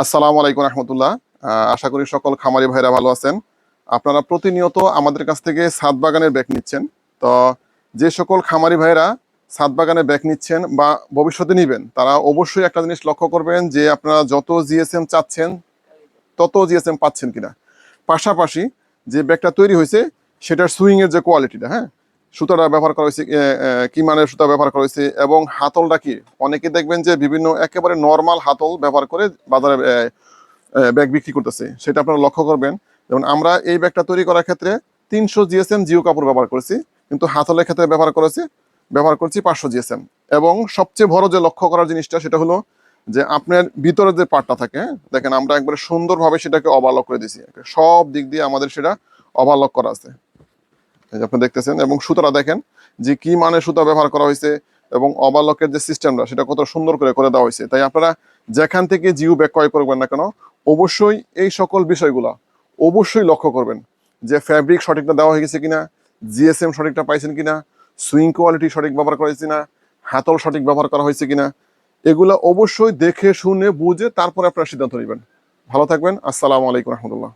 আসসালামু আলাইকুম রহমতুল্লাহ। আশা করি সকল খামারি ভাইরা ভালো আছেন। আপনারা প্রতিনিয়ত আমাদের কাছ থেকে ছাদ বাগানের ব্যাগ নিচ্ছেন। তো যে সকল খামারি ভাইরা ছাদ বাগানের ব্যাগ নিচ্ছেন বা ভবিষ্যতে নিবেন, তারা অবশ্যই একটা জিনিস লক্ষ্য করবেন যে আপনারা যত জিএসএম চাচ্ছেন তত জিএসএম পাচ্ছেন কিনা। পাশাপাশি যে ব্যাগটা তৈরি হয়েছে সেটার সুইং এর যে কোয়ালিটিটা, হ্যাঁ, সুতাটা ব্যবহার করা হয়েছে কি মানের সুতা ব্যবহার করা হয়েছে এবং হাতলটা কি। অনেকে দেখবেন যে বিভিন্ন একেবারে নর্মাল হাতল ব্যবহার করে বাজারে ব্যাগ বিক্রি করতেছে, সেটা আপনারা লক্ষ্য করবেন। যেমন আমরা এই ব্যাগটা তৈরি করার ক্ষেত্রে 300 জিএসএম জিও কাপড় ব্যবহার করেছি, কিন্তু হাতলের ক্ষেত্রে ব্যবহার করছি 500 জিএসএম। এবং সবচেয়ে বড় যে লক্ষ্য করার জিনিসটা সেটা হলো যে আপনার ভিতরে যে পার্টটা থাকে, হ্যাঁ, দেখেন আমরা একবারে সুন্দরভাবে সেটাকে ওভারলক করে দিয়েছি, সব দিক দিয়ে আমাদের সেটা ওভারলক করা আছে, এই যে আপনি দেখতেছেন। এবং সুতাটা দেখেন যে কি মানের সুতা ব্যবহার করা হয়েছে এবং ওভারলকের যে সিস্টেমটা সেটা কত সুন্দর করে দেওয়া হয়েছে। তাই আপনারা যেখান থেকে জিও ব্যাগ ক্রয় করবেন না কেন, অবশ্যই এই সকল বিষয়গুলো অবশ্যই লক্ষ্য করবেন যে ফ্যাব্রিক সঠিকটা দেওয়া হয়ে গেছে কিনা, জিএসএম সঠিকটা পাইছেন কিনা, সুইং কোয়ালিটি সঠিক ব্যবহার করা হয়েছে কিনা, হাতল সঠিক ব্যবহার করা হয়েছে কিনা। এগুলা অবশ্যই দেখে শুনে বুঝে তারপরে আপনারা সিদ্ধান্ত নেবেন। ভালো থাকবেন। আসসালামু আলাইকুম রহমতুল্লাহ।